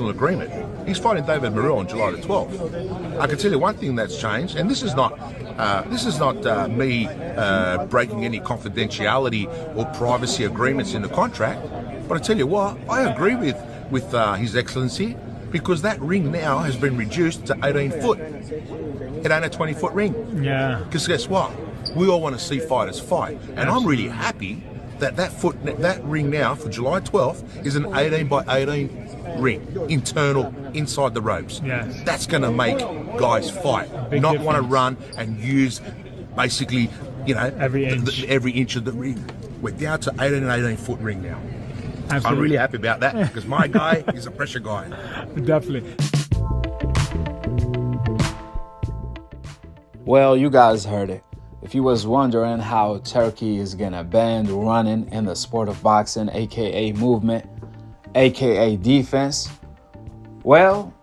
original agreement. He's fighting David Morrell on July the 12th. I can tell you one thing that's changed, and this is not me breaking any confidentiality or privacy agreements in the contract. But I tell you what, I agree with His Excellency, because that ring now has been reduced to 18 foot. It ain't a 20-foot ring. Yeah. Because guess what? We all want to see fighters fight, and I'm really happy that ring now for July 12th is an 18 by 18 ring, internal, inside the ropes. Yes. That's going to make guys fight, not want to run and use basically, every inch of the ring. We're down to 18 foot ring now. Absolutely. I'm really happy about that, because my guy is a pressure guy. Definitely. Well, you guys heard it. If you was wondering how Turki is gonna ban running in the sport of boxing, aka movement, aka defense, well,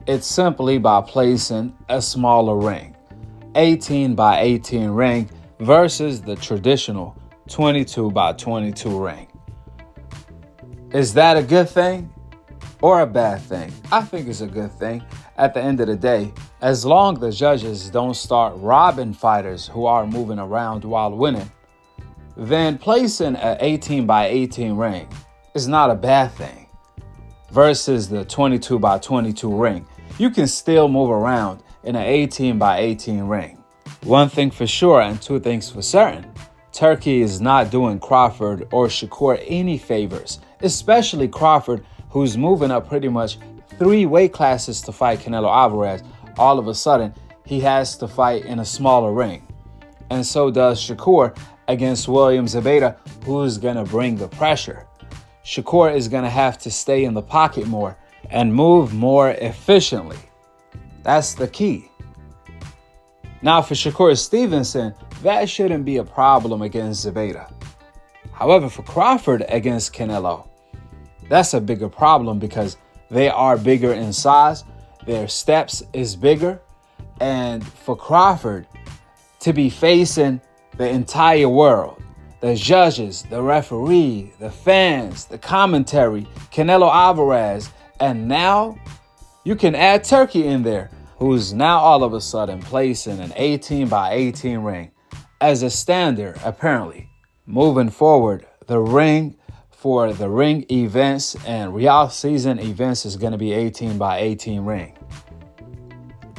it's simply by placing a smaller ring, 18 by 18 ring versus the traditional 22 by 22 ring. Is that a good thing or a bad thing? I think it's a good thing. At the end of the day, as long as the judges don't start robbing fighters who are moving around while winning, then placing an 18 by 18 ring is not a bad thing. Versus the 22 by 22 ring, you can still move around in an 18 by 18 ring. One thing for sure and two things for certain, Turki is not doing Crawford or Shakur any favors, especially Crawford, who's moving up pretty much 3 weight classes to fight Canelo Alvarez. All of a sudden, he has to fight in a smaller ring. And so does Shakur against William Zepeda, who's going to bring the pressure. Shakur is going to have to stay in the pocket more and move more efficiently. That's the key. Now for Shakur Stevenson, that shouldn't be a problem against Zepeda. However, for Crawford against Canelo, that's a bigger problem because they are bigger in size, their steps is bigger, and for Crawford to be facing the entire world, the judges, the referee, the fans, the commentary, Canelo Alvarez, and now you can add Turki in there, who's now all of a sudden placing an 18 by 18 ring as a standard, apparently. Moving forward, the ring for the ring events and Real season events is going to be 18 by 18 ring.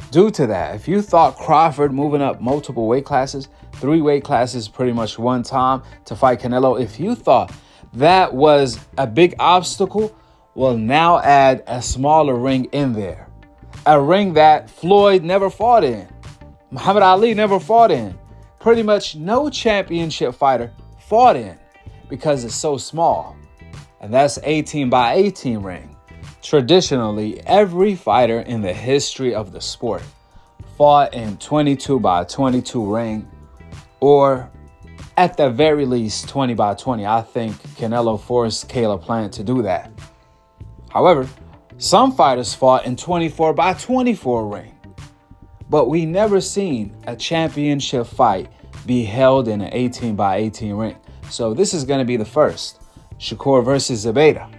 Due to that, if you thought Crawford moving up multiple weight classes, 3 weight classes pretty much one time to fight Canelo, if you thought that was a big obstacle, well, now add a smaller ring in there. A ring that Floyd never fought in, Muhammad Ali never fought in, pretty much no championship fighter fought in, because it's so small. And that's 18 by 18 ring. Traditionally, every fighter in the history of the sport fought in 22 by 22 ring, or at the very least 20 by 20. I think Canelo forced Caleb Plant to do that. However, some fighters fought in 24 by 24 ring. But we never seen a championship fight be held in an 18 by 18 ring. So this is going to be the first. Shakur versus Zepeda.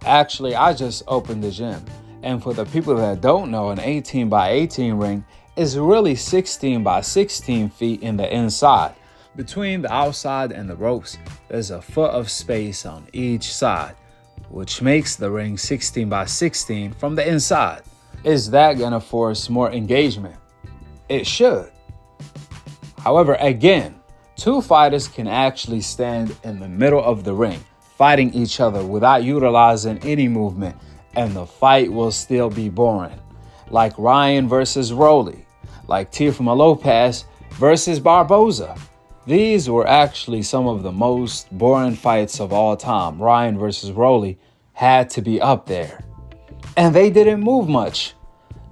Actually, I just opened the gym. And for the people that don't know, an 18 by 18 ring is really 16 by 16 feet in the inside. Between the outside and the ropes, there's a foot of space on each side, which makes the ring 16 by 16 from the inside. Is that going to force more engagement? It should. However, again, 2 fighters can actually stand in the middle of the ring, fighting each other without utilizing any movement, and the fight will still be boring. Like Ryan versus Rolly, like Teofimo Lopez versus Barboza. These were actually some of the most boring fights of all time. Ryan versus Rolly had to be up there. And they didn't move much.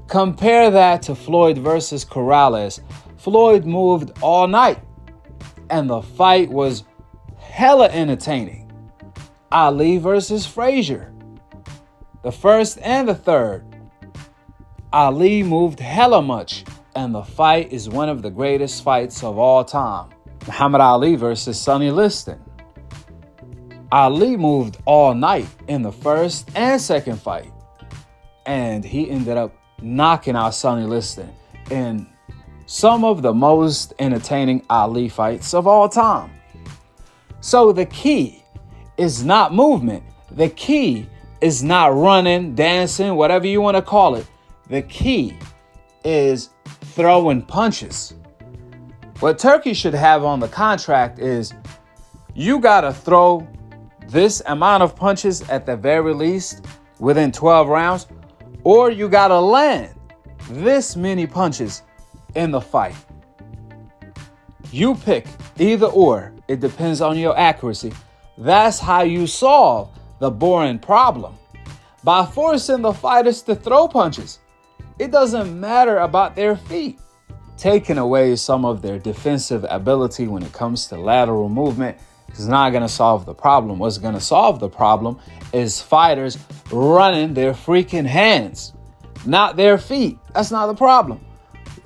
Compare that to Floyd versus Corrales. Floyd moved all night, and the fight was hella entertaining. Ali versus Frazier. The first and the third. Ali moved hella much, and the fight is one of the greatest fights of all time. Muhammad Ali versus Sonny Liston. Ali moved all night in the first and second fight. and he ended up knocking out Sonny Liston in some of the most entertaining Ali fights of all time. So the key is not movement. The key is not running, dancing, whatever you want to call it. The key is throwing punches. What Turki should have on the contract is you got to throw this amount of punches at the very least within 12 rounds, or you got to land this many punches in the fight. You pick either or. It depends on your accuracy. That's how you solve the boring problem. By forcing the fighters to throw punches. It doesn't matter about their feet. Taking away some of their defensive ability when it comes to lateral movement is not going to solve the problem. What's going to solve the problem is fighters running their freaking hands, not their feet. That's not the problem.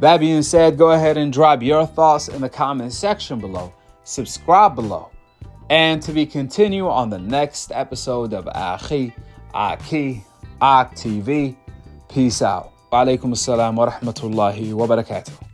That being said, go ahead and drop your thoughts in the comment section below. Subscribe below. And to be continued on the next episode of Akhi, TV. Peace out. Wa alaikum assalam wa rahmatullahi wa barakatuh.